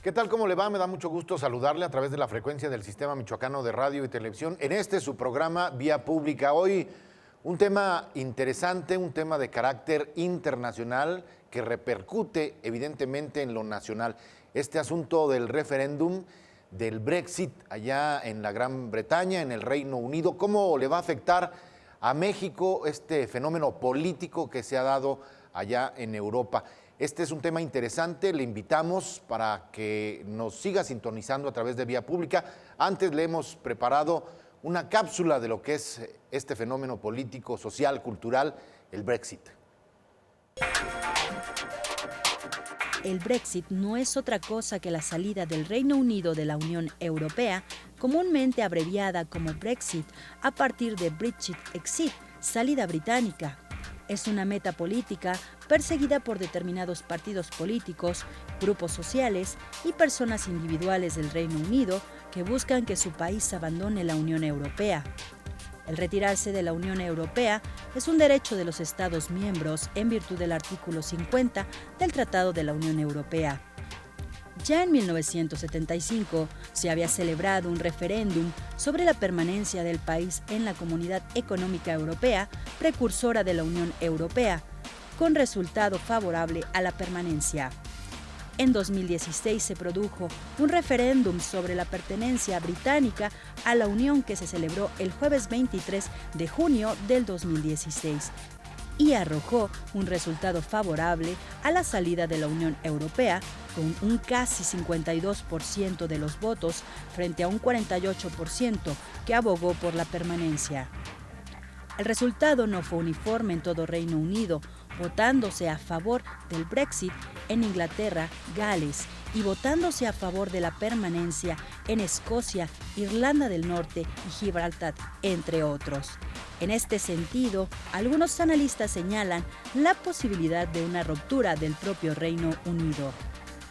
¿Qué tal? ¿Cómo le va? Me da mucho gusto saludarle a través de la frecuencia del Sistema Michoacano de Radio y Televisión en su programa Vía Pública. Hoy un tema interesante, un tema de carácter internacional que repercute evidentemente en lo nacional. Este asunto del referéndum del Brexit allá en la Gran Bretaña, en el Reino Unido, ¿cómo le va a afectar a México este fenómeno político que se ha dado allá en Europa? Este es un tema interesante, le invitamos para que nos siga sintonizando a través de Vía Pública. Antes le hemos preparado una cápsula de lo que es este fenómeno político, social, cultural, el Brexit. El Brexit no es otra cosa que la salida del Reino Unido de la Unión Europea, comúnmente abreviada como Brexit, a partir de Brexit Exit, salida británica. Es una meta política perseguida por determinados partidos políticos, grupos sociales y personas individuales del Reino Unido que buscan que su país abandone la Unión Europea. El retirarse de la Unión Europea es un derecho de los Estados miembros en virtud del artículo 50 del Tratado de la Unión Europea. Ya en 1975 se había celebrado un referéndum sobre la permanencia del país en la Comunidad Económica Europea, precursora de la Unión Europea, con resultado favorable a la permanencia. En 2016 se produjo un referéndum sobre la pertenencia británica a la Unión que se celebró el jueves 23 de junio del 2016 y arrojó un resultado favorable a la salida de la Unión Europea con un casi 52% de los votos frente a un 48% que abogó por la permanencia. El resultado no fue uniforme en todo Reino Unido, votándose a favor del Brexit en Inglaterra, Gales y votándose a favor de la permanencia en Escocia, Irlanda del Norte y Gibraltar, entre otros. En este sentido, algunos analistas señalan la posibilidad de una ruptura del propio Reino Unido.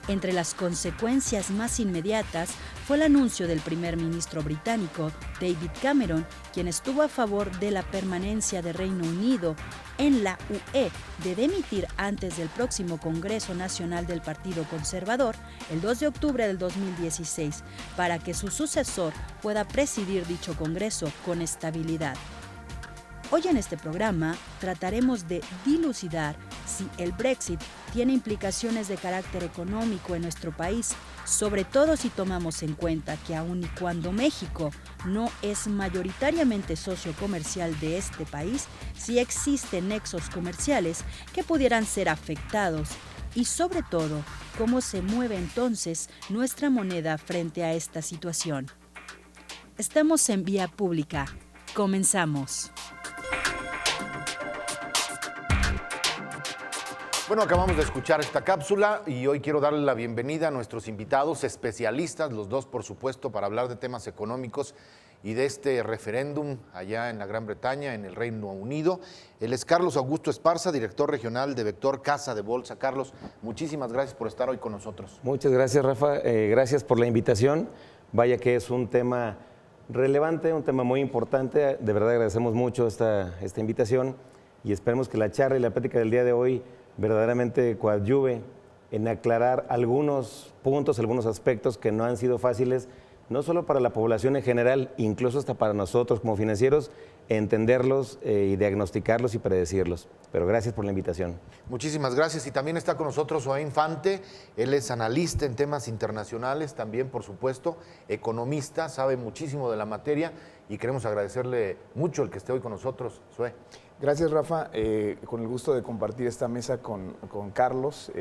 Entre las consecuencias más inmediatas fue el anuncio del primer ministro británico David Cameron, quien estuvo a favor de la permanencia de Reino Unido en la UE, de dimitir antes del próximo Congreso Nacional del Partido Conservador, el 2 de octubre del 2016, para que su sucesor pueda presidir dicho Congreso con estabilidad. Hoy en este programa trataremos de dilucidar si el Brexit tiene implicaciones de carácter económico en nuestro país, sobre todo si tomamos en cuenta que aun y cuando México no es mayoritariamente socio comercial de este país, sí existen nexos comerciales que pudieran ser afectados y sobre todo cómo se mueve entonces nuestra moneda frente a esta situación. Estamos en Vía Pública. Comenzamos. Bueno, acabamos de escuchar esta cápsula y hoy quiero darle la bienvenida a nuestros invitados especialistas, los dos por supuesto, para hablar de temas económicos y de este referéndum allá en la Gran Bretaña, en el Reino Unido. Él es Carlos Augusto Esparza, director regional de Vector Casa de Bolsa. Carlos, muchísimas gracias por estar hoy con nosotros. Muchas gracias, Rafa. Gracias por la invitación. Vaya que es un tema relevante, un tema muy importante. De verdad agradecemos mucho esta invitación y esperemos que la charla y la plática del día de hoy verdaderamente coadyuve en aclarar algunos puntos, algunos aspectos que no han sido fáciles, no solo para la población en general, incluso hasta para nosotros como financieros, entenderlos y diagnosticarlos y predecirlos. Pero gracias por la invitación. Muchísimas gracias. Y también está con nosotros Zoé Infante. Él es analista en temas internacionales, también por supuesto, economista, sabe muchísimo de la materia y queremos agradecerle mucho el que esté hoy con nosotros, Zoé. Gracias, Rafa. Con el gusto de compartir esta mesa con Carlos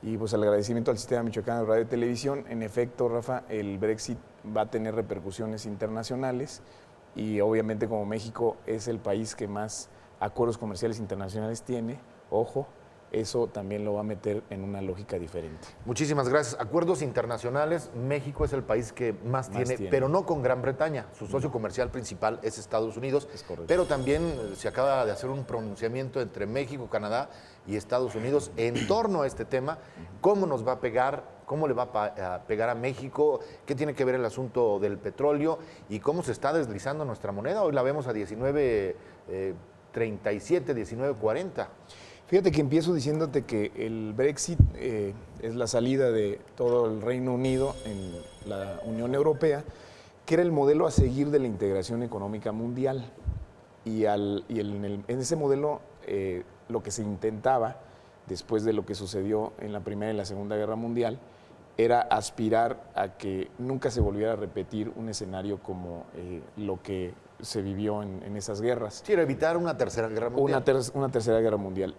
y pues el agradecimiento al Sistema Michoacano de Radio y Televisión. En efecto, Rafa, el Brexit va a tener repercusiones internacionales y obviamente como México es el país que más acuerdos comerciales internacionales tiene, ojo, eso también lo va a meter en una lógica diferente. Muchísimas gracias. Acuerdos internacionales, México es el país que más tiene, pero no con Gran Bretaña. Su socio comercial principal es Estados Unidos, pero también se acaba de hacer un pronunciamiento entre México, Canadá y Estados Unidos en torno a este tema. ¿Cómo nos va a pegar? ¿Cómo le va a pegar a México? ¿Qué tiene que ver el asunto del petróleo? ¿Y cómo se está deslizando nuestra moneda? Hoy la vemos a 19.37, 19.40. Fíjate que empiezo diciéndote que el Brexit es la salida de todo el Reino Unido en la Unión Europea, que era el modelo a seguir de la integración económica mundial. En ese modelo lo que se intentaba, después de lo que sucedió en la Primera y la Segunda Guerra Mundial, era aspirar a que nunca se volviera a repetir un escenario como lo que se vivió en esas guerras. Sí, era evitar una tercera guerra mundial. Una tercera guerra mundial.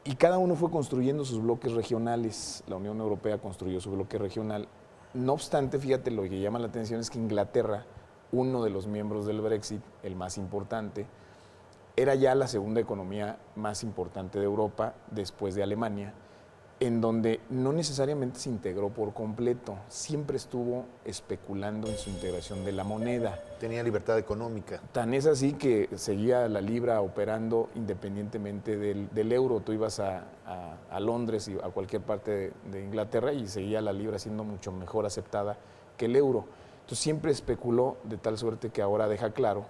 Y cada uno fue construyendo sus bloques regionales. La Unión Europea construyó su bloque regional. No obstante, fíjate, lo que llama la atención es que Inglaterra, uno de los miembros del Brexit, el más importante, era ya la segunda economía más importante de Europa después de Alemania, en donde no necesariamente se integró por completo, siempre estuvo especulando en su integración de la moneda. Tenía libertad económica. Tan es así que seguía la libra operando independientemente del euro. Tú ibas a Londres y a cualquier parte de Inglaterra y seguía la libra siendo mucho mejor aceptada que el euro. Entonces siempre especuló de tal suerte que ahora deja claro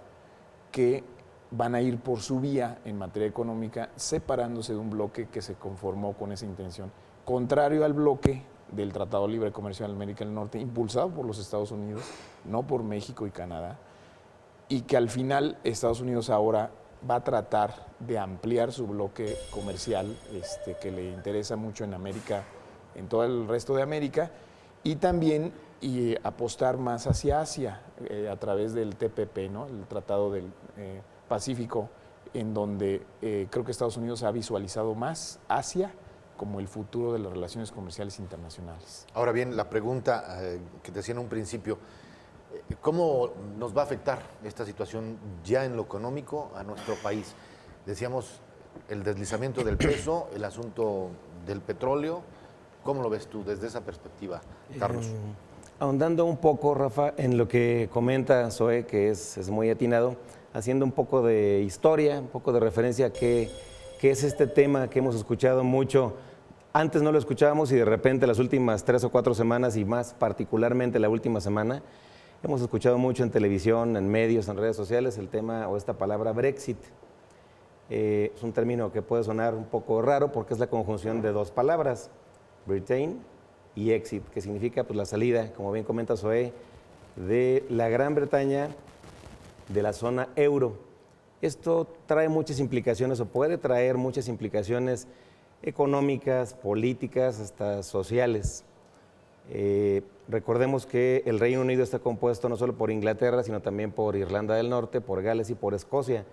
que van a ir por su vía en materia económica, separándose de un bloque que se conformó con esa intención, contrario al bloque del Tratado Libre de Comercio de América del Norte, impulsado por los Estados Unidos, no por México y Canadá, y que al final Estados Unidos ahora va a tratar de ampliar su bloque comercial, que le interesa mucho en América, en todo el resto de América, y también apostar más hacia Asia, a través del TPP, ¿no? El Tratado del Pacífico, en donde creo que Estados Unidos ha visualizado más Asia como el futuro de las relaciones comerciales internacionales. Ahora bien, la pregunta que te hacía en un principio, ¿cómo nos va a afectar esta situación ya en lo económico a nuestro país? Decíamos el deslizamiento del peso, el asunto del petróleo. ¿Cómo lo ves tú desde esa perspectiva, Carlos? Ahondando un poco, Rafa, en lo que comenta Zoe, que es muy atinado, haciendo un poco de historia, un poco de referencia a qué es este tema que hemos escuchado mucho. Antes no lo escuchábamos y de repente las últimas 3 o 4 semanas y más particularmente la última semana, hemos escuchado mucho en televisión, en medios, en redes sociales el tema o esta palabra Brexit. Es un término que puede sonar un poco raro porque es la conjunción de 2 palabras, Britain y exit, que significa pues, la salida, como bien comenta Zoe, de la Gran Bretaña de la zona euro. Esto trae muchas implicaciones o puede traer muchas implicaciones económicas, políticas, hasta sociales. Recordemos que el Reino Unido está compuesto no solo por Inglaterra, sino también por Irlanda del Norte, por Gales y por Escocia.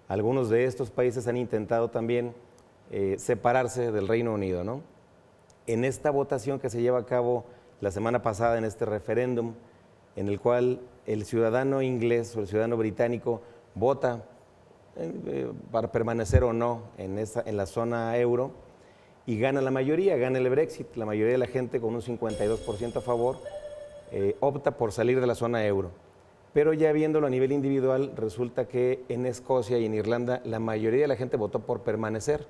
Algunos de estos países han intentado también separarse del Reino Unido, ¿no? En esta votación que se lleva a cabo la semana pasada, en este referéndum, en el cual el ciudadano inglés o el ciudadano británico vota para permanecer o no en la zona euro y gana la mayoría, gana el Brexit. La mayoría de la gente, con un 52% a favor, opta por salir de la zona euro. Pero ya viéndolo a nivel individual, resulta que en Escocia y en Irlanda la mayoría de la gente votó por permanecer.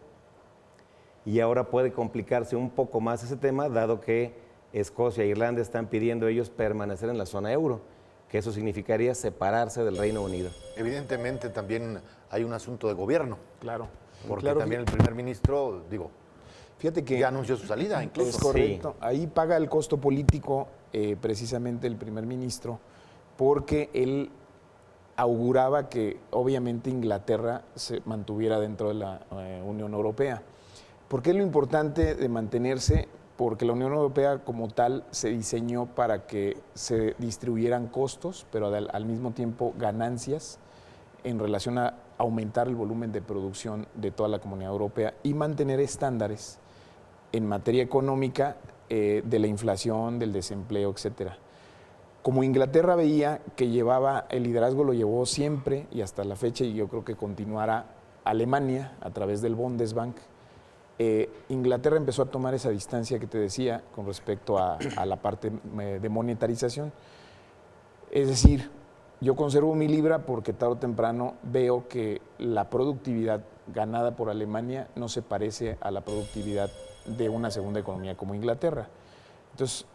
Y ahora puede complicarse un poco más ese tema, dado que Escocia e Irlanda están pidiendo ellos permanecer en la zona euro, que eso significaría separarse del Reino Unido. Evidentemente también hay un asunto de gobierno. Claro. Porque claro, también el primer ministro, fíjate que ya anunció su salida incluso. Es correcto. Sí. Ahí paga el costo político precisamente el primer ministro, porque él auguraba que obviamente Inglaterra se mantuviera dentro de la Unión Europea. ¿Por qué es lo importante de mantenerse? Porque la Unión Europea como tal se diseñó para que se distribuyeran costos, pero al mismo tiempo ganancias en relación a aumentar el volumen de producción de toda la Comunidad Europea y mantener estándares en materia económica de la inflación, del desempleo, etcétera. Como Inglaterra veía que el liderazgo lo llevó siempre y hasta la fecha, y yo creo que continuará Alemania a través del Bundesbank, Inglaterra empezó a tomar esa distancia que te decía con respecto a la parte de monetarización. Es decir, yo conservo mi libra porque tarde o temprano veo que la productividad ganada por Alemania no se parece a la productividad de una segunda economía como Inglaterra. Entonces,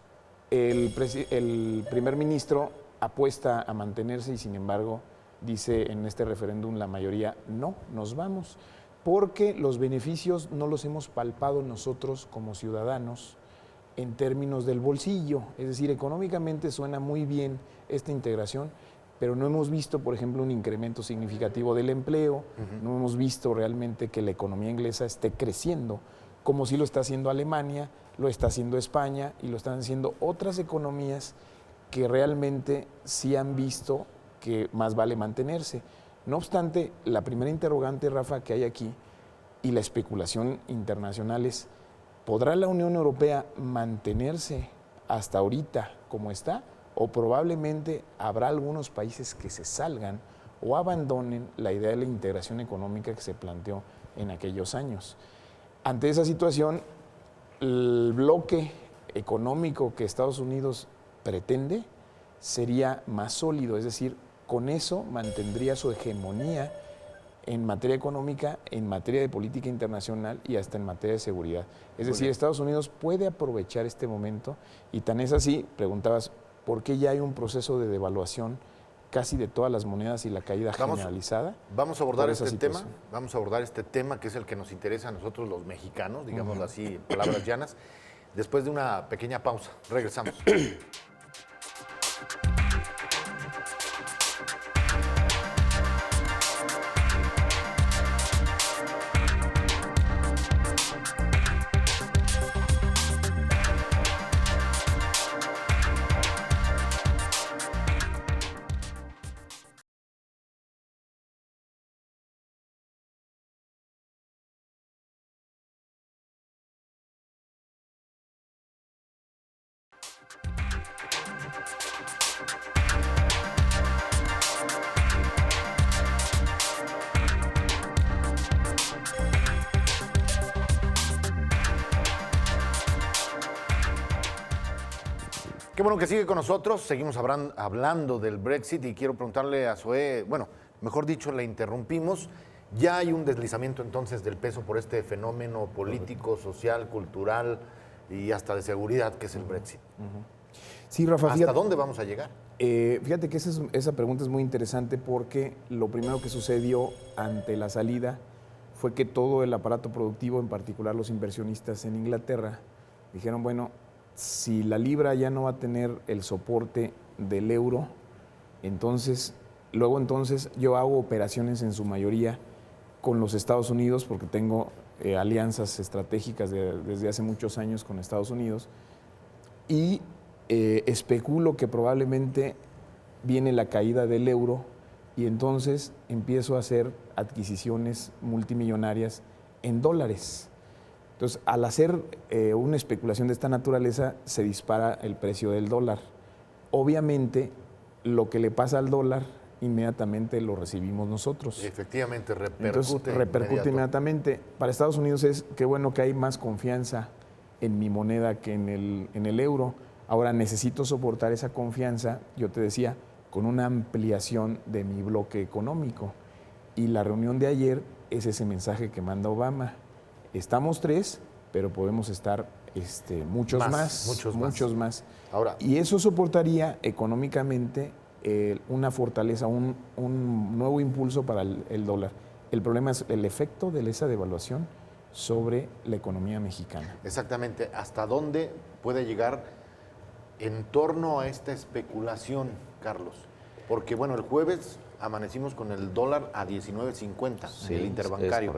el primer ministro apuesta a mantenerse y sin embargo dice en este referéndum la mayoría, no, nos vamos. porque los beneficios no los hemos palpado nosotros como ciudadanos en términos del bolsillo. Es decir, económicamente suena muy bien esta integración, pero no hemos visto, por ejemplo, un incremento significativo del empleo, no hemos visto realmente que la economía inglesa esté creciendo, como sí lo está haciendo Alemania, lo está haciendo España y lo están haciendo otras economías que realmente sí han visto que más vale mantenerse. No obstante, la primera interrogante, Rafa, que hay aquí, y la especulación internacional es, ¿podrá la Unión Europea mantenerse hasta ahorita como está? ¿O probablemente habrá algunos países que se salgan o abandonen la idea de la integración económica que se planteó en aquellos años? Ante esa situación, el bloque económico que Estados Unidos pretende sería más sólido, es decir, con eso mantendría su hegemonía en materia económica, en materia de política internacional y hasta en materia de seguridad. Es decir, Estados Unidos puede aprovechar este momento y tan es así, preguntabas, ¿por qué ya hay un proceso de devaluación casi de todas las monedas y la caída generalizada? Vamos a abordar este tema, vamos a abordar este tema que es el que nos interesa a nosotros los mexicanos, digámoslo así, en palabras llanas, después de una pequeña pausa. Regresamos. Qué bueno que sigue con nosotros. Seguimos hablando del Brexit y quiero preguntarle a Zoé, bueno, mejor dicho, la interrumpimos. ¿Ya hay un deslizamiento entonces del peso por este fenómeno político, social, cultural y hasta de seguridad que es el Brexit? Sí, Rafa. ¿Hasta dónde vamos a llegar? Fíjate que esa pregunta es muy interesante porque lo primero que sucedió ante la salida fue que todo el aparato productivo, en particular los inversionistas en Inglaterra, dijeron, bueno, si la libra ya no va a tener el soporte del euro, entonces yo hago operaciones en su mayoría con los Estados Unidos porque tengo alianzas estratégicas desde hace muchos años con Estados Unidos y especulo que probablemente viene la caída del euro y entonces empiezo a hacer adquisiciones multimillonarias en dólares. Entonces, al hacer una especulación de esta naturaleza, se dispara el precio del dólar. Obviamente, lo que le pasa al dólar, inmediatamente lo recibimos nosotros. Efectivamente, repercute inmediatamente. Para Estados Unidos es qué bueno que hay más confianza en mi moneda que en el euro. Ahora necesito soportar esa confianza, yo te decía, con una ampliación de mi bloque económico. Y la reunión de ayer es ese mensaje que manda Obama. Estamos 3, pero podemos estar muchos más. Ahora, y eso soportaría económicamente una fortaleza, un nuevo impulso para el dólar. El problema es el efecto de esa devaluación sobre la economía mexicana. Exactamente. ¿Hasta dónde puede llegar en torno a esta especulación, Carlos? Porque, bueno, el jueves amanecimos con el dólar a 19.50, sí, el interbancario.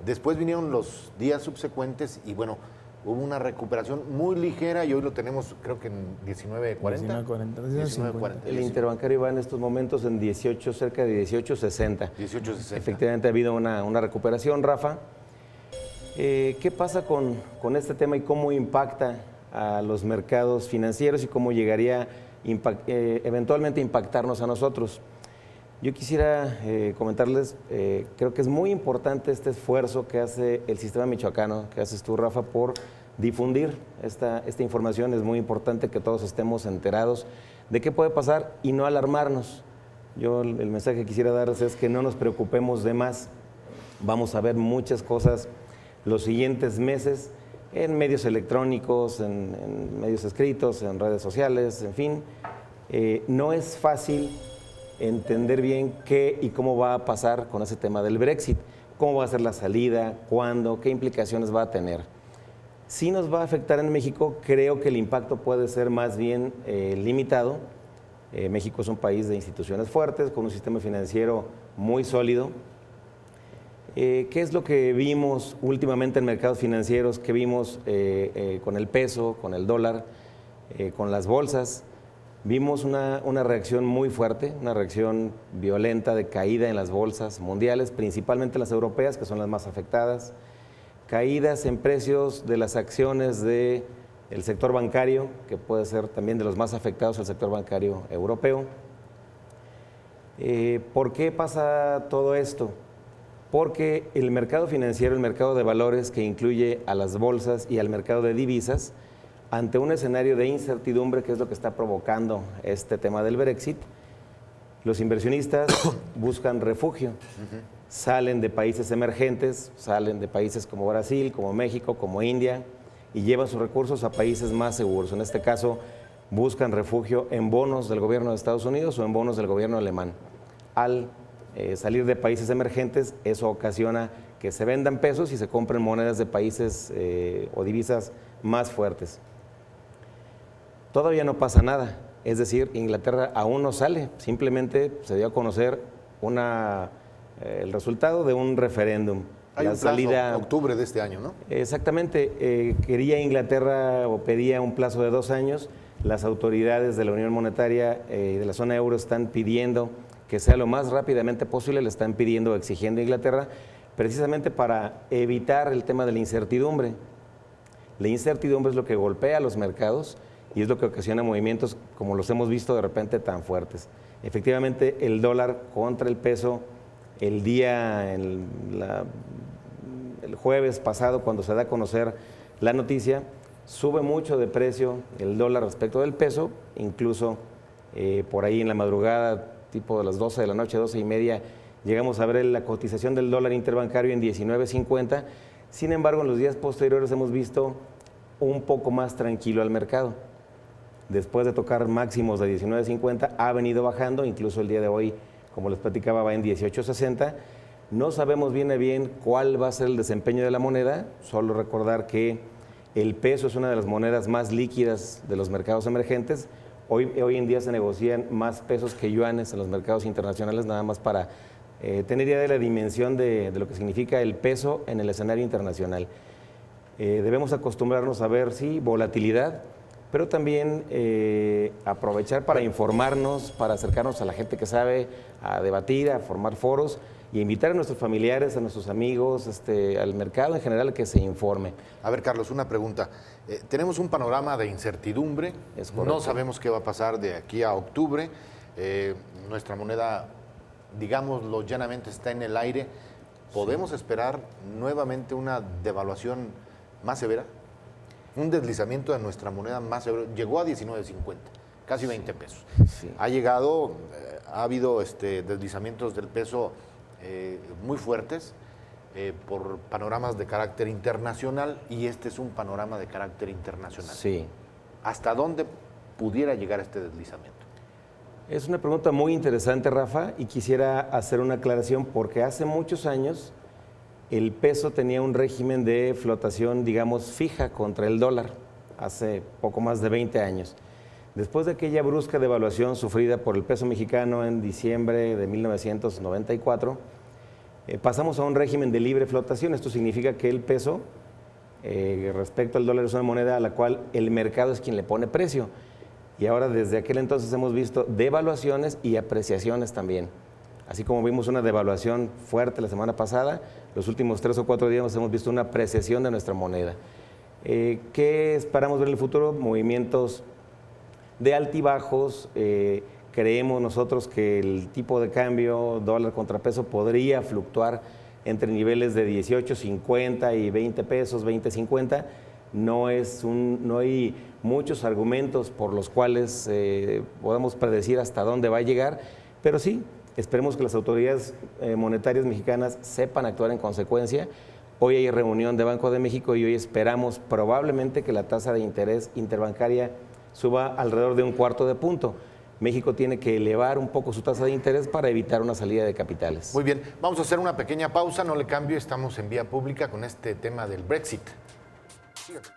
Después vinieron los días subsecuentes y, bueno, hubo una recuperación muy ligera y hoy lo tenemos, creo que en 19.40. 19.40. El interbancario va en estos momentos en 18, cerca de 18.60. 18.60. Efectivamente ha habido una recuperación, Rafa. ¿Qué pasa con este tema y cómo impacta a los mercados financieros y cómo llegaría eventualmente a impactarnos a nosotros? Yo quisiera comentarles, creo que es muy importante este esfuerzo que hace el sistema michoacano, que haces tú, Rafa, por difundir esta información. Es muy importante que todos estemos enterados de qué puede pasar y no alarmarnos. Yo el mensaje que quisiera darles es que no nos preocupemos de más. Vamos a ver muchas cosas los siguientes meses en medios electrónicos, en medios escritos, en redes sociales, en fin. No es fácil entender bien qué y cómo va a pasar con ese tema del Brexit. cómo va a ser la salida, cuándo, qué implicaciones va a tener. Si nos va a afectar en México, creo que el impacto puede ser más bien limitado. México es un país de instituciones fuertes, con un sistema financiero muy sólido. ¿Qué es lo que vimos últimamente en mercados financieros? ¿Qué vimos con el peso, con el dólar, con las bolsas? Vimos una reacción muy fuerte, una reacción violenta de caída en las bolsas mundiales, principalmente las europeas, que son las más afectadas. Caídas en precios de las acciones del sector bancario, que puede ser también de los más afectados, el sector bancario europeo. ¿Por qué pasa todo esto? Porque el mercado financiero, el mercado de valores que incluye a las bolsas y al mercado de divisas, ante un escenario de incertidumbre, que es lo que está provocando este tema del Brexit, los inversionistas buscan refugio. Salen de países emergentes, salen de países como Brasil, como México, como India, y llevan sus recursos a países más seguros. En este caso, buscan refugio en bonos del gobierno de Estados Unidos o en bonos del gobierno alemán. Al salir de países emergentes, eso ocasiona que se vendan pesos y se compren monedas de países o divisas más fuertes. Todavía no pasa nada, es decir, Inglaterra aún no sale, simplemente se dio a conocer el resultado de un referéndum. Hay un plazo, octubre de este año, ¿no? Exactamente, quería Inglaterra o pedía un plazo de 2 años. Las autoridades de la Unión Monetaria y de la zona euro están pidiendo que sea lo más rápidamente posible, le están pidiendo, exigiendo a Inglaterra, precisamente para evitar el tema de la incertidumbre. La incertidumbre es lo que golpea a los mercados y es lo que ocasiona movimientos como los hemos visto de repente tan fuertes. Efectivamente, el dólar contra el peso, el jueves pasado, cuando se da a conocer la noticia, sube mucho de precio el dólar respecto del peso, incluso por ahí en la madrugada, tipo de las 12 de la noche, 12:30, llegamos a ver la cotización del dólar interbancario en 19.50. Sin embargo, en los días posteriores hemos visto un poco más tranquilo al mercado. Después de tocar máximos de 19.50, ha venido bajando, incluso el día de hoy, como les platicaba, va en 18.60. No sabemos bien a bien cuál va a ser el desempeño de la moneda, solo recordar que el peso es una de las monedas más líquidas de los mercados emergentes. Hoy en día se negocian más pesos que yuanes en los mercados internacionales, nada más para tener idea de la dimensión de lo que significa el peso en el escenario internacional. Debemos acostumbrarnos a ver, sí, volatilidad, pero también aprovechar para informarnos, para acercarnos a la gente que sabe, a debatir, a formar foros y invitar a nuestros familiares, a nuestros amigos, al mercado en general que se informe. A ver, Carlos, una pregunta. Tenemos un panorama de incertidumbre, no sabemos qué va a pasar de aquí a octubre, nuestra moneda, digámoslo llanamente, está en el aire. ¿Podemos esperar nuevamente una devaluación más severa? Un deslizamiento de nuestra moneda más severo. Llegó a 19.50, casi 20 pesos. Sí. Ha habido deslizamientos del peso muy fuertes por panoramas de carácter internacional, y este es un panorama de carácter internacional. Sí. ¿Hasta dónde pudiera llegar este deslizamiento? Es una pregunta muy interesante, Rafa, y quisiera hacer una aclaración porque hace muchos años el peso tenía un régimen de flotación, digamos, fija contra el dólar, hace poco más de 20 años. Después de aquella brusca devaluación sufrida por el peso mexicano en diciembre de 1994, pasamos a un régimen de libre flotación. Esto significa que el peso respecto al dólar es una moneda a la cual el mercado es quien le pone precio. Y ahora desde aquel entonces hemos visto devaluaciones y apreciaciones también. Así como vimos una devaluación fuerte la semana pasada, los últimos 3 o 4 días hemos visto una apreciación de nuestra moneda. ¿Qué esperamos ver en el futuro? Movimientos de altibajos. Creemos nosotros que el tipo de cambio dólar contra peso podría fluctuar entre niveles de 18.50 y 20 pesos, 20.50. No hay muchos argumentos por los cuales podamos predecir hasta dónde va a llegar, pero sí, esperemos que las autoridades monetarias mexicanas sepan actuar en consecuencia. Hoy hay reunión de Banco de México y hoy esperamos probablemente que la tasa de interés interbancaria suba alrededor de 1/4 de punto. México tiene que elevar un poco su tasa de interés para evitar una salida de capitales. Muy bien, vamos a hacer una pequeña pausa, no le cambio, estamos en Vía Pública con este tema del Brexit. Sígate.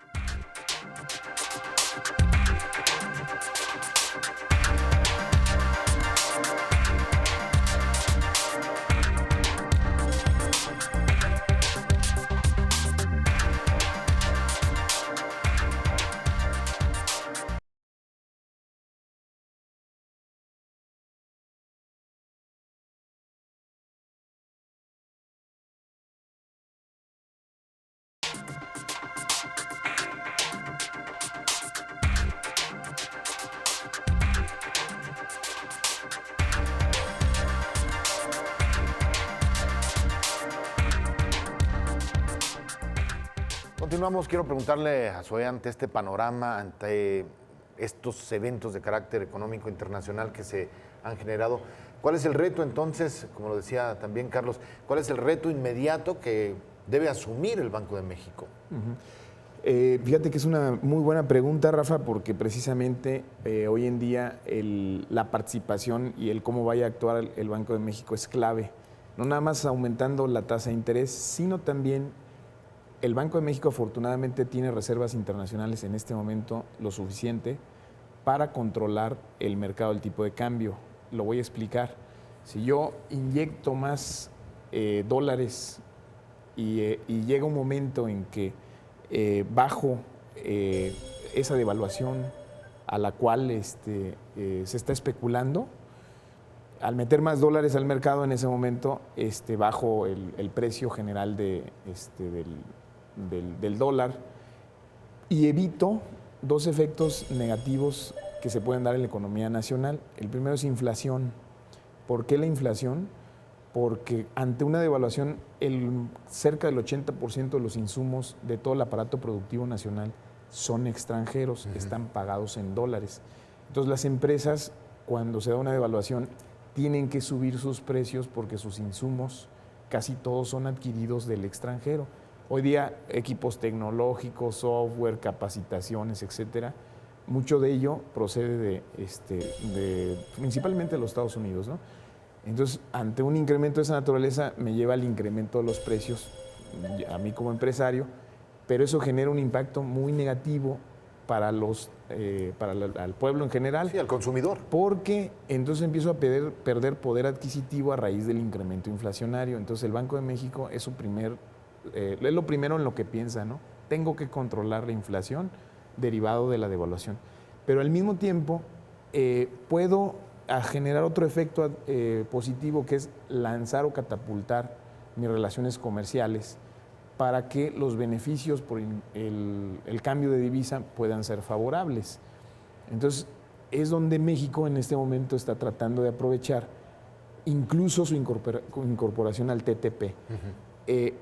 Continuamos, quiero preguntarle a Zoé ante este panorama, ante estos eventos de carácter económico internacional que se han generado, ¿cuál es el reto entonces, como lo decía también Carlos, cuál es el reto inmediato que debe asumir el Banco de México? Fíjate que es una muy buena pregunta, Rafa, porque precisamente hoy en día la participación y el cómo vaya a actuar el Banco de México es clave. No nada más aumentando la tasa de interés, sino también el Banco de México afortunadamente tiene reservas internacionales en este momento lo suficiente para controlar el mercado del tipo de cambio. Lo voy a explicar. Si yo inyecto más dólares y llega un momento en que bajo esa devaluación a la cual se está especulando, al meter más dólares al mercado en ese momento bajo el precio general del dólar y evito dos efectos negativos que se pueden dar en la economía nacional. El primero es inflación. ¿Por qué la inflación? Porque ante una devaluación cerca del 80% de los insumos de todo el aparato productivo nacional son extranjeros, están pagados en dólares. Entonces las empresas, cuando se da una devaluación, tienen que subir sus precios porque sus insumos casi todos son adquiridos del extranjero. Hoy día equipos tecnológicos, software, capacitaciones, etcétera, mucho de ello procede principalmente de los Estados Unidos, ¿no? Entonces, ante un incremento de esa naturaleza, me lleva al incremento de los precios a mí como empresario, pero eso genera un impacto muy negativo para al pueblo en general. Sí, al consumidor. Porque entonces empiezo a perder poder adquisitivo a raíz del incremento inflacionario. Entonces, el Banco de México es es lo primero en lo que piensa, ¿no? Tengo que controlar la inflación derivado de la devaluación. Pero al mismo tiempo puedo generar otro efecto positivo, que es lanzar o catapultar mis relaciones comerciales para que los beneficios por el cambio de divisa puedan ser favorables. Entonces, es donde México en este momento está tratando de aprovechar incluso su incorporación al TTP.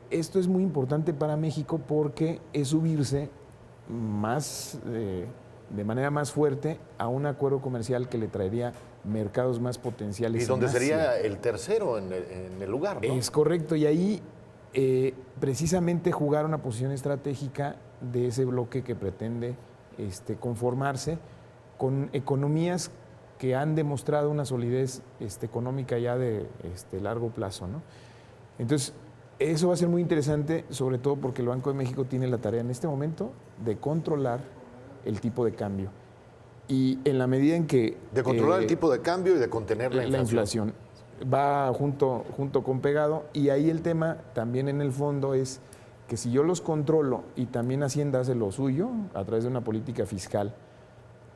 Esto es muy importante para México porque es subirse de manera más fuerte a un acuerdo comercial que le traería mercados más potenciales. Y donde sería el tercero en el lugar, ¿no? Es correcto, y ahí precisamente jugar una posición estratégica de ese bloque que pretende conformarse con economías que han demostrado una solidez económica ya de largo plazo, ¿no? Entonces, eso va a ser muy interesante, sobre todo porque el Banco de México tiene la tarea en este momento de controlar el tipo de cambio. Y en la medida en que... De controlar el tipo de cambio y de contener la inflación. Va junto con pegado, y ahí el tema también en el fondo es que si yo los controlo y también Hacienda hace lo suyo a través de una política fiscal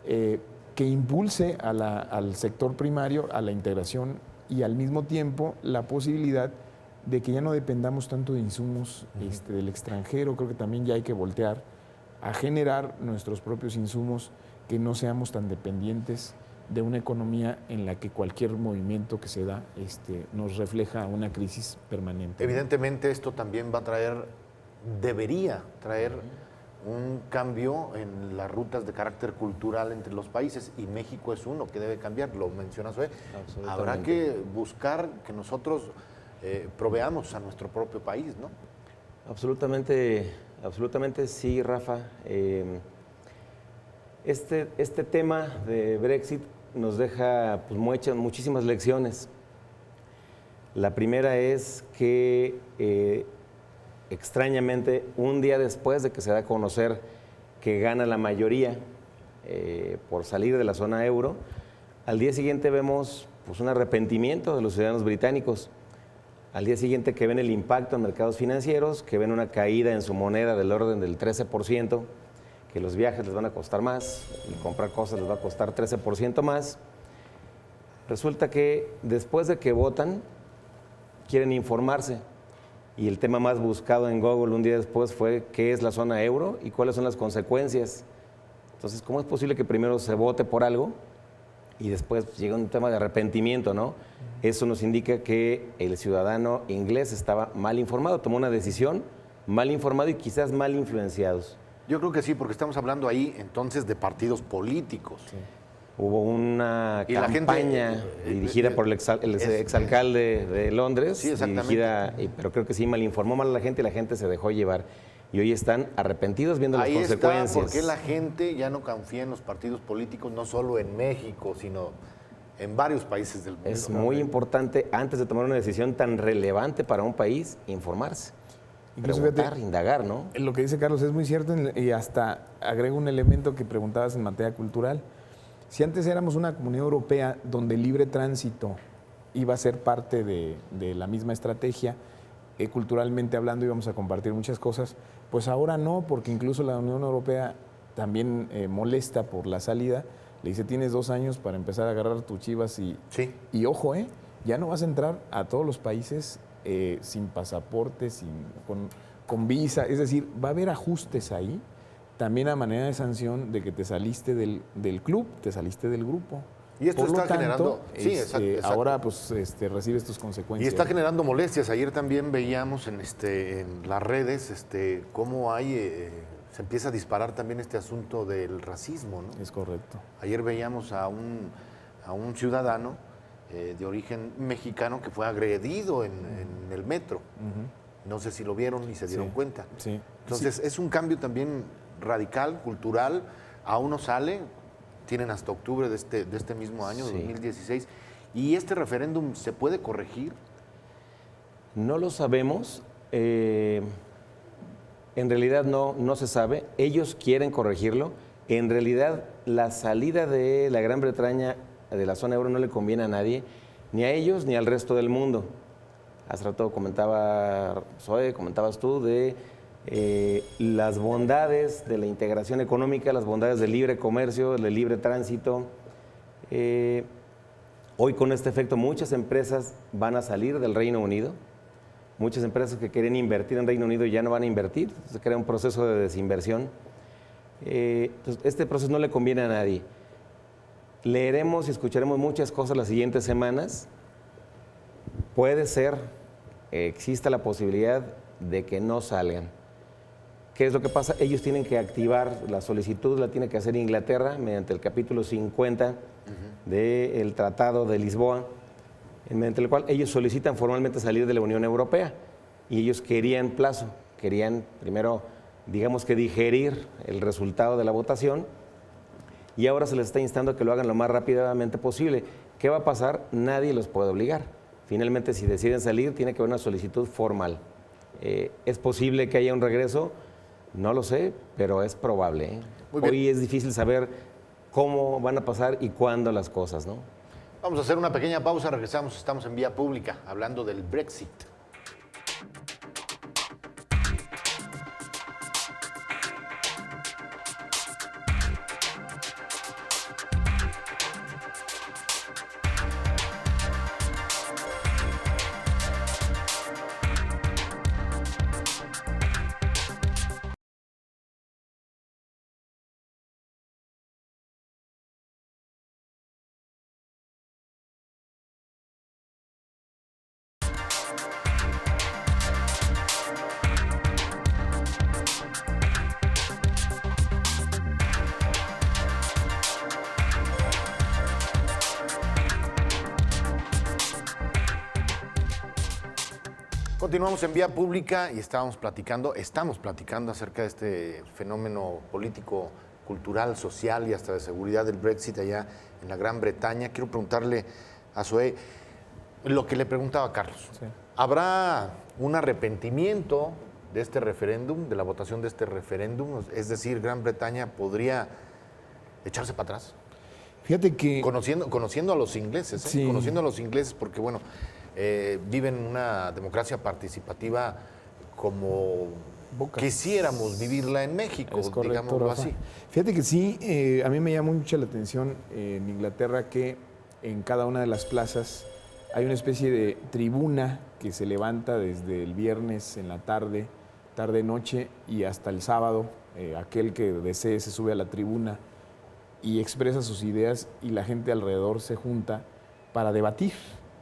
que impulse al sector primario, a la integración, y al mismo tiempo la posibilidad de que ya no dependamos tanto de insumos del extranjero. Creo que también ya hay que voltear a generar nuestros propios insumos, que no seamos tan dependientes de una economía en la que cualquier movimiento que se da nos refleja una crisis permanente. Evidentemente esto también va a debería traer un cambio en las rutas de carácter cultural entre los países, y México es uno que debe cambiar, lo menciona Zoé. Habrá que buscar que nosotros proveamos a nuestro propio país, ¿no? Absolutamente sí, Rafa. Este tema de Brexit nos deja pues, muchísimas lecciones. La primera es que extrañamente, un día después de que se da a conocer que gana la mayoría por salir de la zona euro, al día siguiente vemos pues, un arrepentimiento de los ciudadanos británicos. Al día siguiente que ven el impacto en mercados financieros, que ven una caída en su moneda del orden del 13%, que los viajes les van a costar más y comprar cosas les va a costar 13% más. Resulta que después de que votan, quieren informarse. Y el tema más buscado en Google un día después fue qué es la zona euro y cuáles son las consecuencias. Entonces, ¿cómo es posible que primero se vote por algo y después pues, llega un tema de arrepentimiento, ¿no? Eso nos indica que el ciudadano inglés estaba mal informado, tomó una decisión mal informado y quizás mal influenciados. Yo creo que sí, porque estamos hablando ahí entonces de partidos políticos. Sí. Hubo una y campaña dirigida por el exalcalde de Londres, sí, exactamente. Pero creo que sí mal informó mal a la gente y la gente se dejó llevar. Y hoy están arrepentidos viendo las consecuencias. Ahí está, porque la gente ya no confía en los partidos políticos, no solo en México, sino en varios países del mundo. Es muy importante, antes de tomar una decisión tan relevante para un país, informarse. Incluso preguntar, indagar, ¿no? Lo que dice Carlos es muy cierto y hasta agrego un elemento que preguntabas en materia cultural. Si antes éramos una comunidad europea donde el libre tránsito iba a ser parte de la misma estrategia, culturalmente hablando íbamos a compartir muchas cosas, pues ahora no, porque incluso la Unión Europea también molesta por la salida. Le dice, tienes 2 años para empezar a agarrar tus chivas sí. Y ojo, ya no vas a entrar a todos los países sin pasaporte, con visa, es decir, va a haber ajustes ahí, también a manera de sanción de que te saliste del club, te saliste del grupo. Y esto está generando, sí, exacto. Ahora pues recibes tus consecuencias. Y está generando molestias. Ayer también veíamos en las redes cómo se empieza a disparar también este asunto del racismo, ¿no? Es correcto. Ayer veíamos a un ciudadano de origen mexicano que fue agredido en el metro. No sé si lo vieron y se dieron cuenta. Sí. Entonces es un cambio también radical, cultural. Aún no sale. Tienen hasta octubre de este mismo año, 2016. ¿Y este referéndum se puede corregir? No lo sabemos. En realidad no se sabe. Ellos quieren corregirlo. En realidad, la salida de la Gran Bretaña de la zona euro no le conviene a nadie, ni a ellos ni al resto del mundo. Hace rato comentaba Zoe, comentabas tú de las bondades de la integración económica, las bondades del libre comercio, del libre tránsito. Hoy con este efecto muchas empresas van a salir del Reino Unido, muchas empresas que querían invertir en Reino Unido ya no van a invertir, se crea un proceso de desinversión. Entonces, este proceso no le conviene a nadie. Leeremos y escucharemos muchas cosas las siguientes semanas. Puede ser, exista la posibilidad de que no salgan. ¿Qué es lo que pasa? Ellos tienen que activar la solicitud, la tiene que hacer Inglaterra mediante el capítulo 50 del Tratado de Lisboa, mediante el cual ellos solicitan formalmente salir de la Unión Europea y ellos querían plazo, querían primero, digamos que digerir el resultado de la votación y ahora se les está instando a que lo hagan lo más rápidamente posible. ¿Qué va a pasar? Nadie los puede obligar. Finalmente, si deciden salir, tiene que haber una solicitud formal. ¿Es posible que haya un regreso? No lo sé, pero es probable. Hoy es difícil saber cómo van a pasar y cuándo las cosas, ¿no? Vamos a hacer una pequeña pausa, regresamos, estamos en Vía Pública, hablando del Brexit. Continuamos en Vía Pública y estamos platicando acerca de este fenómeno político cultural, social y hasta de seguridad del Brexit allá en la Gran Bretaña. Quiero preguntarle a Zoé lo que le preguntaba a Carlos. Sí. ¿Habrá un arrepentimiento de este referéndum, de la votación de este referéndum? Es decir, Gran Bretaña podría echarse para atrás. Fíjate que... Conociendo a los ingleses, Sí. conociendo a los ingleses, porque bueno, viven una democracia participativa como Bocas. quisiéramos vivirla en México, Es correcto, digámoslo Rafa. así. Fíjate que sí, a mí me llama mucho la atención en Inglaterra que en cada una de las plazas hay una especie de tribuna que se levanta desde el viernes en la tarde, tarde-noche y hasta el sábado. Aquel que desee se sube a la tribuna y expresa sus ideas y la gente alrededor se junta para debatir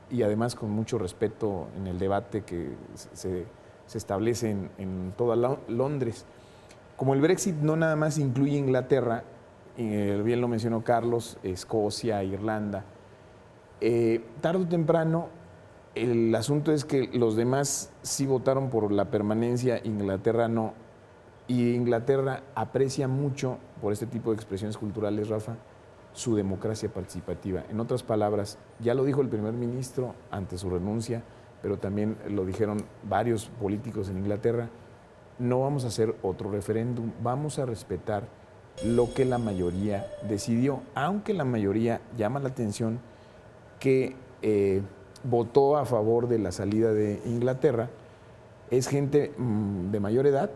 y además con mucho respeto en el debate que se establece en toda Londres. Como el Brexit no nada más incluye Inglaterra, bien lo mencionó Carlos, Escocia, Irlanda, tarde o temprano el asunto es que los demás sí votaron por la permanencia, Inglaterra no, y Inglaterra aprecia mucho, por este tipo de expresiones culturales, Rafa, su democracia participativa. En otras palabras, ya lo dijo el primer ministro ante su renuncia, pero también lo dijeron varios políticos en Inglaterra, no vamos a hacer otro referéndum, vamos a respetar lo que la mayoría decidió, aunque la mayoría llama la atención que votó a favor de la salida de Inglaterra, es gente de mayor edad,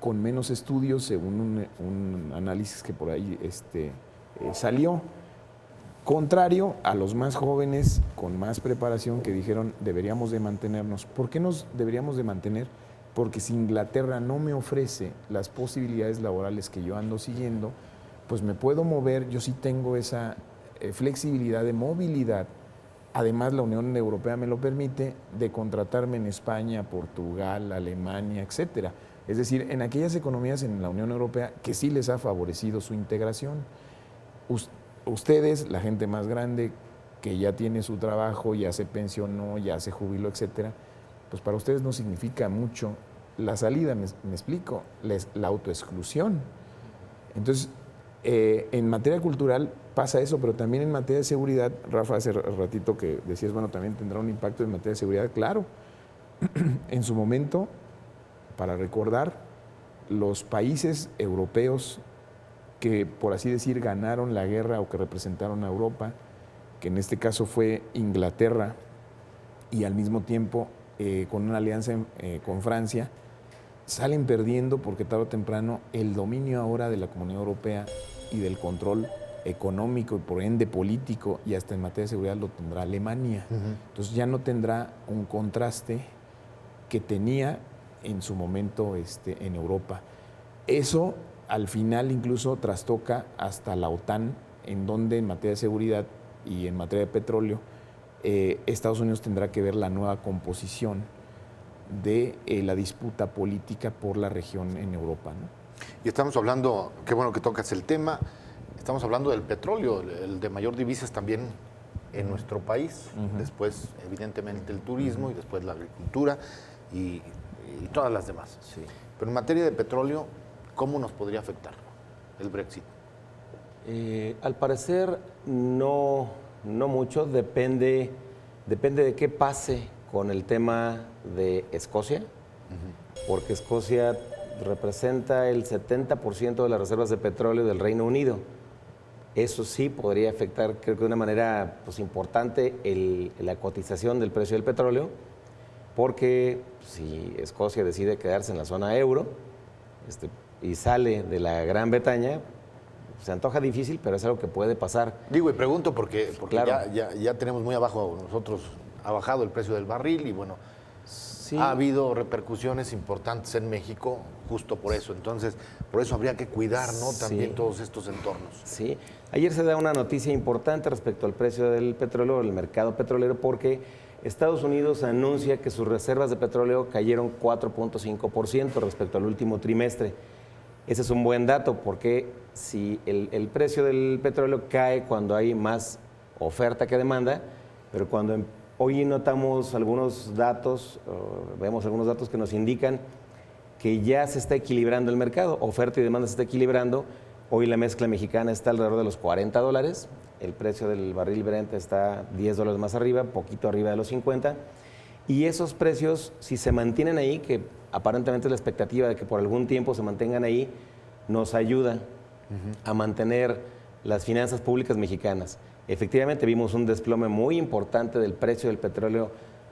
con menos estudios, según un análisis que por ahí salió, contrario a los más jóvenes con más preparación que dijeron deberíamos de mantenernos. ¿Por qué nos deberíamos de mantener? Porque si Inglaterra no me ofrece las posibilidades laborales que yo ando siguiendo, pues me puedo mover, yo sí tengo esa flexibilidad de movilidad. Además, la Unión Europea me lo permite de contratarme en España, Portugal, Alemania, etcétera. Es decir, en aquellas economías en la Unión Europea que sí les ha favorecido su integración. Ustedes, la gente más grande que ya tiene su trabajo, ya se pensionó, ya se jubiló, etcétera, pues para ustedes no significa mucho la salida, me explico, la autoexclusión. Entonces, en materia cultural pasa eso, pero también en materia de seguridad, Rafa, hace ratito que decías, bueno, también tendrá un impacto en materia de seguridad, claro. En su momento, para recordar, los países europeos que, por así decir, ganaron la guerra o que representaron a Europa, que en este caso fue Inglaterra, y al mismo tiempo con una alianza con Francia, salen perdiendo porque tarde o temprano el dominio ahora de la Comunidad Europea y del control económico y por ende político y hasta en materia de seguridad lo tendrá Alemania. Entonces ya no tendrá un contraste que tenía en su momento en Europa. Eso al final incluso trastoca hasta la OTAN, en donde en materia de seguridad y en materia de petróleo, Estados Unidos tendrá que ver la nueva composición de la disputa política por la región en Europa, ¿no? Y estamos hablando, qué bueno que tocas el tema, estamos hablando del petróleo, el de mayor divisas también en nuestro país, después evidentemente el turismo y después la agricultura y todas las demás. Sí. Pero en materia de petróleo, ¿cómo nos podría afectar el Brexit? Al parecer no mucho, depende de qué pase con el tema de Escocia, porque Escocia representa el 70% de las reservas de petróleo del Reino Unido. Eso sí podría afectar, creo que de una manera importante, la cotización del precio del petróleo, porque si Escocia decide quedarse en la zona euro y sale de la Gran Bretaña, se antoja difícil, pero es algo que puede pasar. Digo y pregunto porque Claro. ya tenemos muy abajo, nosotros ha bajado el precio del barril y bueno, Sí. ha habido repercusiones importantes en México justo por eso. Entonces, por eso habría que cuidar, ¿no? También Sí. todos estos entornos. Sí, ayer se da una noticia importante respecto al precio del petróleo, el mercado petrolero, porque Estados Unidos anuncia que sus reservas de petróleo cayeron 4.5% respecto al último trimestre. Ese es un buen dato porque si el precio del petróleo cae cuando hay más oferta que demanda, pero cuando hoy notamos algunos datos, vemos algunos datos que nos indican que ya se está equilibrando el mercado, oferta y demanda se está equilibrando, Hoy la mezcla mexicana está alrededor de los $40. El precio del barril Brent está $10 más arriba, poquito arriba de los 50. Y esos precios, si se mantienen ahí, que aparentemente es la expectativa de que por algún tiempo se mantengan ahí, nos ayuda a mantener las finanzas públicas mexicanas. Efectivamente, vimos un desplome muy importante del precio del petróleo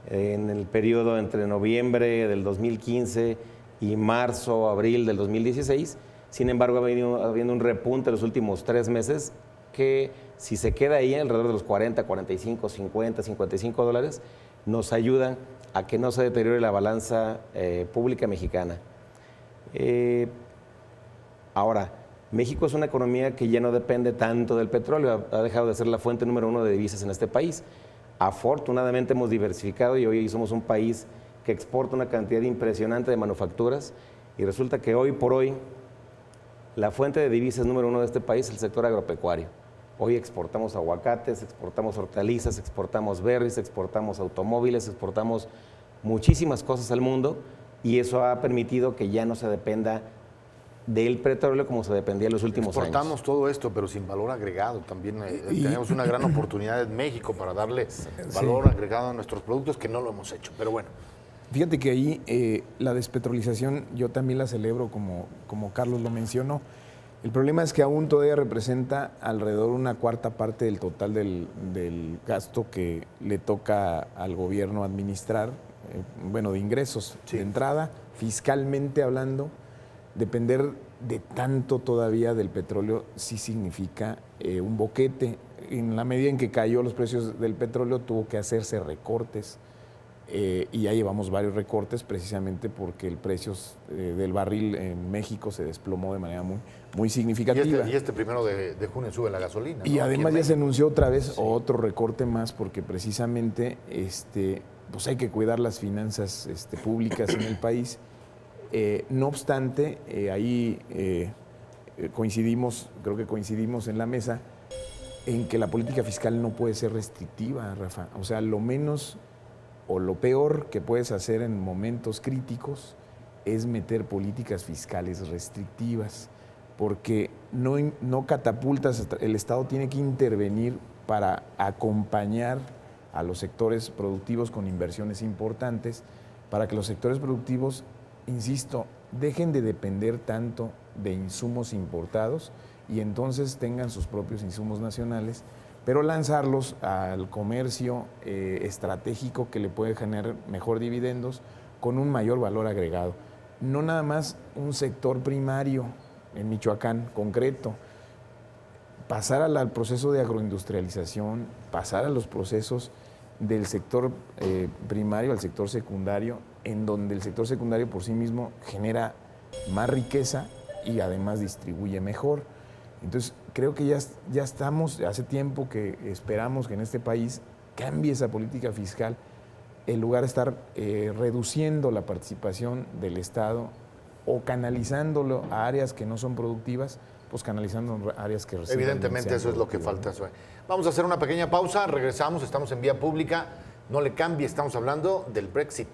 en el periodo entre noviembre del 2015 y marzo, abril del 2016. Sin embargo, ha venido habiendo un repunte en los últimos 3 meses que, si se queda ahí alrededor de los 40, 45, 50, $55, nos ayuda a que no se deteriore la balanza pública mexicana. Ahora, México es una economía que ya no depende tanto del petróleo, ha dejado de ser la fuente número 1 de divisas en este país. Afortunadamente hemos diversificado y hoy somos un país que exporta una cantidad impresionante de manufacturas y resulta que hoy por hoy la fuente de divisas número 1 de este país es el sector agropecuario. Hoy exportamos aguacates, exportamos hortalizas, exportamos berries, exportamos automóviles, exportamos muchísimas cosas al mundo y eso ha permitido que ya no se dependa del petróleo como se dependía en los últimos años. Exportamos todo esto, pero sin valor agregado. También tenemos una gran oportunidad en México para darle valor agregado a nuestros productos, que no lo hemos hecho, pero bueno. Fíjate que ahí la despetrolización yo también la celebro, como Carlos lo mencionó. El problema es que aún todavía representa alrededor una cuarta parte del total del gasto que le toca al gobierno administrar, de ingresos de entrada, fiscalmente hablando. Depender de tanto todavía del petróleo sí significa un boquete. En la medida en que cayó los precios del petróleo tuvo que hacerse recortes y ya llevamos varios recortes precisamente porque el precio del barril en México se desplomó de manera muy significativa. Y este 1 de junio sube la gasolina, ¿no? Y además ya se anunció otra vez otro recorte más porque precisamente pues hay que cuidar las finanzas públicas en el país. No obstante, ahí creo que coincidimos en la mesa en que la política fiscal no puede ser restrictiva, Rafa. O sea, lo menos o lo peor que puedes hacer en momentos críticos es meter políticas fiscales restrictivas, porque no catapultas, el Estado tiene que intervenir para acompañar a los sectores productivos con inversiones importantes, para que los sectores productivos, insisto, dejen de depender tanto de insumos importados y entonces tengan sus propios insumos nacionales, pero lanzarlos al comercio estratégico que le puede generar mejor dividendos con un mayor valor agregado. No nada más un sector primario en Michoacán concreto, pasar al proceso de agroindustrialización, pasar a los procesos del sector primario al sector secundario, en donde el sector secundario por sí mismo genera más riqueza y además distribuye mejor. Entonces, creo que ya estamos, hace tiempo que esperamos que en este país cambie esa política fiscal, en lugar de estar reduciendo la participación del Estado o canalizándolo a áreas que no son productivas, pues canalizando áreas que reciben. Evidentemente eso es lo que falta. Vamos a hacer una pequeña pausa, regresamos, estamos en Vía Pública, no le cambie, estamos hablando del Brexit.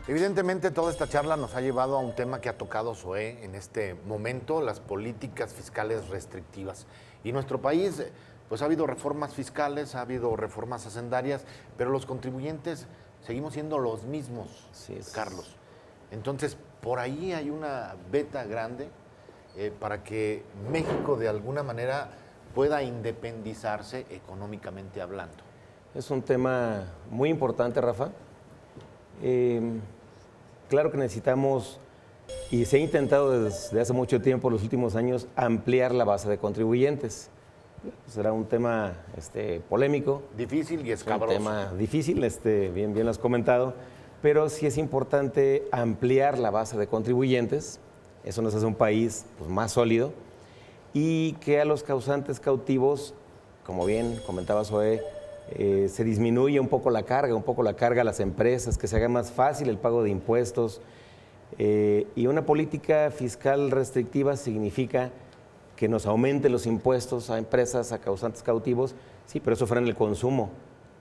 Evidentemente, toda esta charla nos ha llevado a un tema que ha tocado Zoé en este momento, las políticas fiscales restrictivas. Y nuestro país, pues ha habido reformas fiscales, ha habido reformas hacendarias, pero los contribuyentes seguimos siendo los mismos, sí, Carlos. Entonces, por ahí hay una beta grande para que México de alguna manera pueda independizarse económicamente hablando. Es un tema muy importante, Rafa. Claro que necesitamos y se ha intentado desde hace mucho tiempo, los últimos años, ampliar la base de contribuyentes. Será un tema polémico. Difícil y Es un escabroso. tema difícil, bien lo has comentado, pero sí es importante ampliar la base de contribuyentes. Eso nos hace un país pues, más sólido y que a los causantes cautivos, como bien comentaba Zoe, se disminuye un poco la carga a las empresas, que se haga más fácil el pago de impuestos. Y una política fiscal restrictiva significa que nos aumente los impuestos a empresas, a causantes cautivos, sí, pero eso frena el consumo.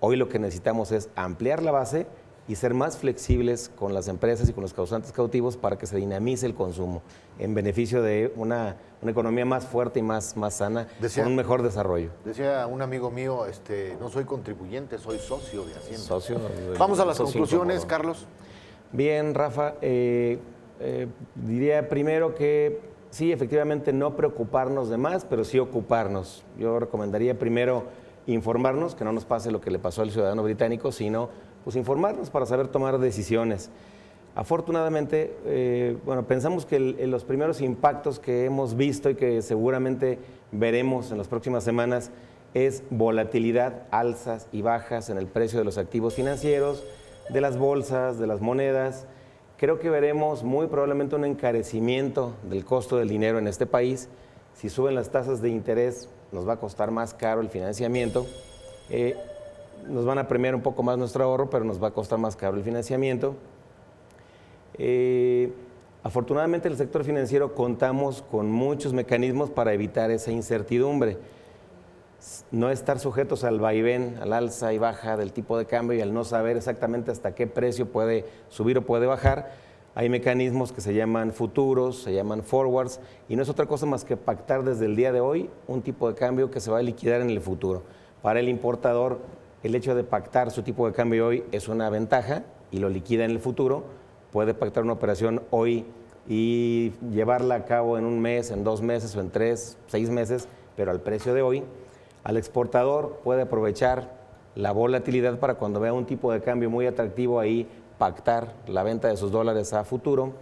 Hoy lo que necesitamos es ampliar la base y ser más flexibles con las empresas y con los causantes cautivos para que se dinamice el consumo en beneficio de una economía más fuerte y más sana, con un mejor desarrollo. Decía un amigo mío, no soy contribuyente, soy socio de Hacienda. Socio. Vamos a las socio conclusiones, incómodo. Carlos. Bien, Rafa, diría primero que sí, efectivamente no preocuparnos de más, pero sí ocuparnos. Yo recomendaría primero informarnos, que no nos pase lo que le pasó al ciudadano británico, sino pues informarnos para saber tomar decisiones. Afortunadamente, pensamos que los primeros impactos que hemos visto y que seguramente veremos en las próximas semanas es volatilidad, alzas y bajas en el precio de los activos financieros, de las bolsas, de las monedas. Creo que veremos muy probablemente un encarecimiento del costo del dinero en este país. Si suben las tasas de interés, nos va a costar más caro el financiamiento. Nos van a premiar un poco más nuestro ahorro, pero nos va a costar más caro el financiamiento. Afortunadamente, en el sector financiero contamos con muchos mecanismos para evitar esa incertidumbre. No estar sujetos al vaivén, al alza y baja del tipo de cambio y al no saber exactamente hasta qué precio puede subir o puede bajar. Hay mecanismos que se llaman futuros, se llaman forwards, y no es otra cosa más que pactar desde el día de hoy un tipo de cambio que se va a liquidar en el futuro. Para el importador, el hecho de pactar su tipo de cambio hoy es una ventaja y lo liquida en el futuro. Puede pactar una operación hoy y llevarla a cabo en un mes, en 2 meses o en 3, 6 meses, pero al precio de hoy. Al exportador puede aprovechar la volatilidad para cuando vea un tipo de cambio muy atractivo ahí pactar la venta de sus dólares a futuro.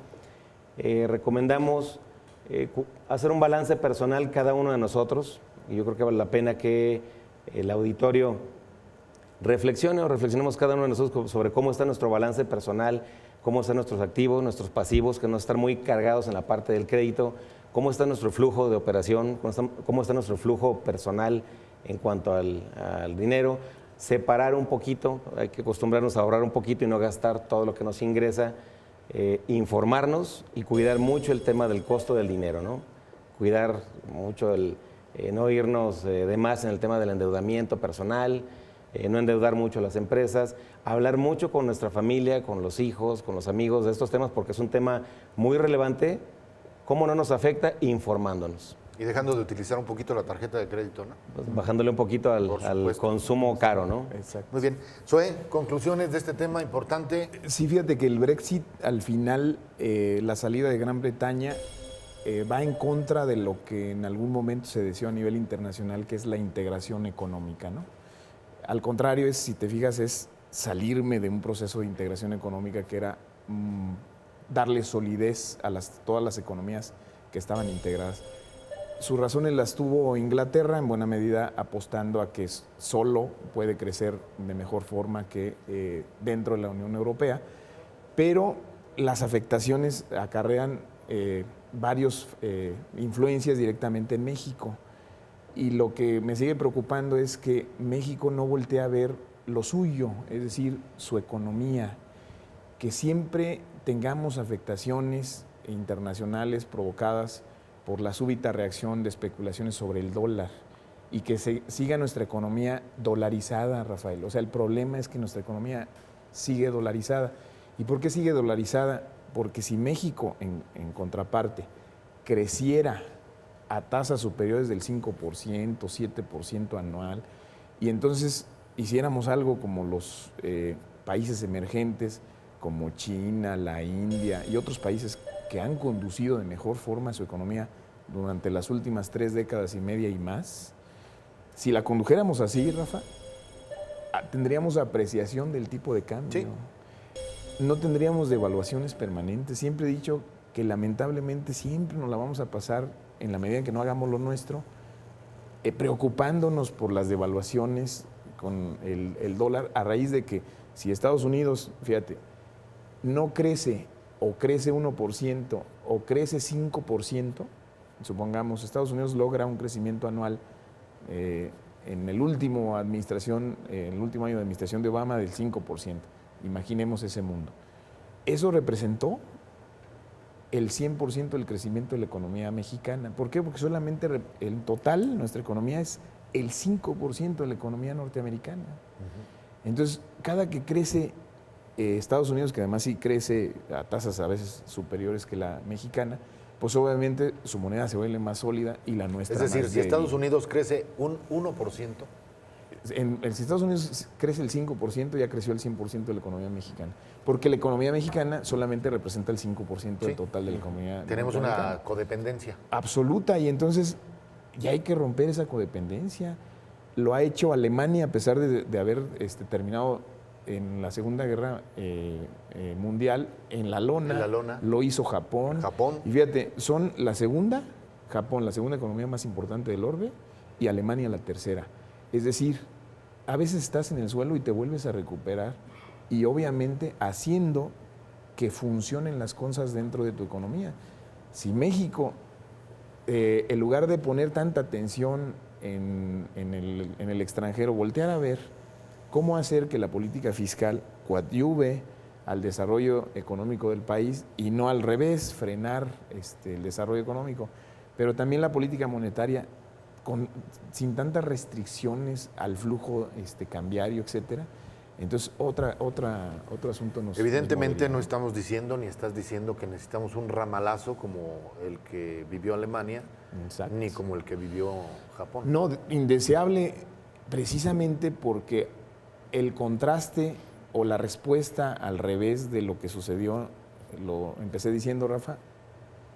Recomendamos hacer un balance personal cada uno de nosotros y yo creo que vale la pena que el auditorio reflexionemos cada uno de nosotros sobre cómo está nuestro balance personal, cómo están nuestros activos, nuestros pasivos, que no están muy cargados en la parte del crédito, cómo está nuestro flujo de operación, cómo está nuestro flujo personal en cuanto al dinero, separar un poquito, hay que acostumbrarnos a ahorrar un poquito y no gastar todo lo que nos ingresa, informarnos y cuidar mucho el tema del costo del dinero, ¿no? Cuidar mucho no irnos de más en el tema del endeudamiento personal, no endeudar mucho a las empresas, hablar mucho con nuestra familia, con los hijos, con los amigos de estos temas, porque es un tema muy relevante. ¿Cómo no nos afecta? Informándonos. Y dejando de utilizar un poquito la tarjeta de crédito, ¿no? Pues bajándole un poquito al consumo caro, ¿no? Exacto. Muy bien. Zoe, conclusiones de este tema importante. Sí, fíjate que el Brexit, al final, la salida de Gran Bretaña va en contra de lo que en algún momento se deseó a nivel internacional, que es la integración económica, ¿no? Al contrario, si te fijas, es salirme de un proceso de integración económica que era darle solidez a todas las economías que estaban integradas. Sus razones las tuvo Inglaterra, en buena medida apostando a que solo puede crecer de mejor forma que dentro de la Unión Europea, pero las afectaciones acarrean varias influencias directamente en México. Y lo que me sigue preocupando es que México no voltea a ver lo suyo, es decir, su economía, que siempre tengamos afectaciones internacionales provocadas por la súbita reacción de especulaciones sobre el dólar y que siga nuestra economía dolarizada, Rafael. O sea, el problema es que nuestra economía sigue dolarizada. ¿Y por qué sigue dolarizada? Porque si México, en contraparte, creciera a tasas superiores del 5%, 7% anual, y entonces hiciéramos algo como los países emergentes, como China, la India y otros países que han conducido de mejor forma su economía durante las últimas 3 décadas y media y más, si la condujéramos así, Rafa, tendríamos apreciación del tipo de cambio. Sí. No tendríamos devaluaciones permanentes. Siempre he dicho que lamentablemente siempre nos la vamos a pasar, en la medida en que no hagamos lo nuestro, preocupándonos por las devaluaciones con el dólar, a raíz de que si Estados Unidos, fíjate, no crece o crece 1% o crece 5%, supongamos, Estados Unidos logra un crecimiento anual en el último año de administración de Obama del 5%. Imaginemos ese mundo. Eso representó el 100% del crecimiento de la economía mexicana. ¿Por qué? Porque solamente en total nuestra economía es el 5% de la economía norteamericana. Entonces, cada que crece Estados Unidos, que además sí crece a tasas a veces superiores que la mexicana, pues obviamente su moneda se vuelve más sólida y la nuestra más Es decir, si Estados Unidos crece un 1%. Si Estados Unidos crece el 5%, ya creció el 100% de la economía mexicana. Porque la economía mexicana solamente representa el 5% del total de la economía. Tenemos una codependencia. Absoluta, y entonces ya hay que romper esa codependencia. Lo ha hecho Alemania a pesar de haber terminado en la Segunda Guerra Mundial en la lona. Lo hizo Japón. Y fíjate, son Japón, la segunda economía más importante del orbe, y Alemania la tercera. Es decir, a veces estás en el suelo y te vuelves a recuperar, y obviamente haciendo que funcionen las cosas dentro de tu economía. Si México, en lugar de poner tanta atención en el extranjero, voltear a ver cómo hacer que la política fiscal coadyuve al desarrollo económico del país y no al revés, frenar el desarrollo económico, pero también la política monetaria sin tantas restricciones al flujo cambiario, etcétera. Entonces, otro asunto Evidentemente no estamos diciendo, ni estás diciendo que necesitamos un ramalazo como el que vivió Alemania, Exacto. ni como el que vivió Japón. No, indeseable precisamente porque el contraste o la respuesta al revés de lo que sucedió, lo empecé diciendo, Rafa,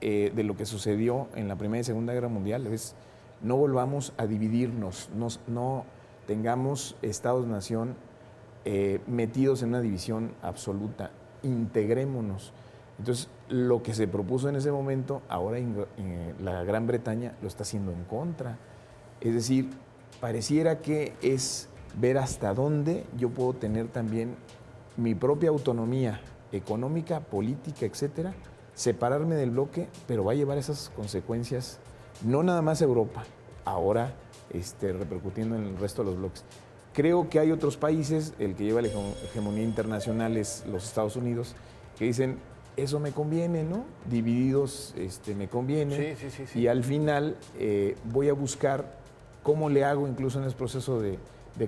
de lo que sucedió en la Primera y Segunda Guerra Mundial, es no volvamos a dividirnos, no tengamos Estados-nación metidos en una división absoluta, integrémonos. Entonces, lo que se propuso en ese momento, ahora la Gran Bretaña lo está haciendo en contra. Es decir, pareciera que es ver hasta dónde yo puedo tener también mi propia autonomía económica, política, etcétera, separarme del bloque, pero va a llevar esas consecuencias, no nada más a Europa, ahora repercutiendo en el resto de los bloques. Creo que hay otros países, el que lleva la hegemonía internacional es los Estados Unidos, que dicen, eso me conviene, ¿no? Divididos me conviene. Sí. Y al final voy a buscar cómo le hago, incluso en el proceso de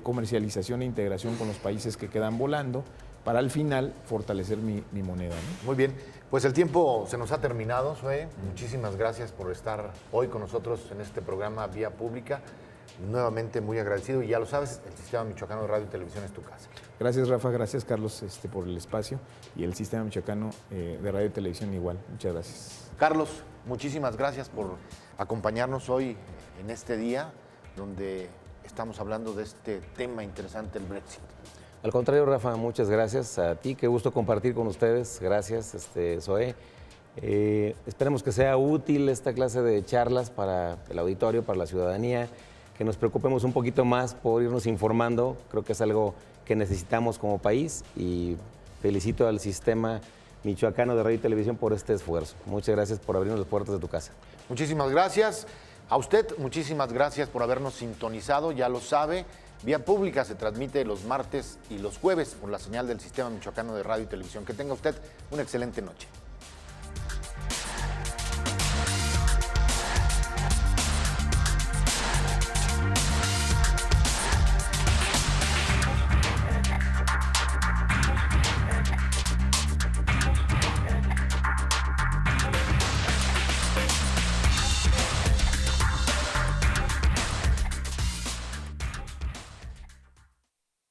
comercialización e integración con los países que quedan volando, para al final fortalecer mi moneda, ¿no? Muy bien, pues el tiempo se nos ha terminado, Zoe. Muchísimas gracias por estar hoy con nosotros en este programa Vía Pública. Nuevamente muy agradecido, y ya lo sabes, el Sistema Michoacano de Radio y Televisión es tu casa. Gracias, Rafa, gracias, Carlos, por el espacio, y el Sistema Michoacano de Radio y Televisión igual. Muchas gracias. Carlos, muchísimas gracias por acompañarnos hoy en este día donde estamos hablando de este tema interesante, el Brexit. Al contrario, Rafa, muchas gracias a ti, qué gusto compartir con ustedes. Gracias, Zoe. Esperemos que sea útil esta clase de charlas para el auditorio, para la ciudadanía, que nos preocupemos un poquito más por irnos informando. Creo que es algo que necesitamos como país, y felicito al Sistema Michoacano de Radio y Televisión por este esfuerzo. Muchas gracias por abrirnos las puertas de tu casa. Muchísimas gracias. A usted, muchísimas gracias por habernos sintonizado. Ya lo sabe, Vía Pública se transmite los martes y los jueves por la señal del Sistema Michoacano de Radio y Televisión. Que tenga usted una excelente noche.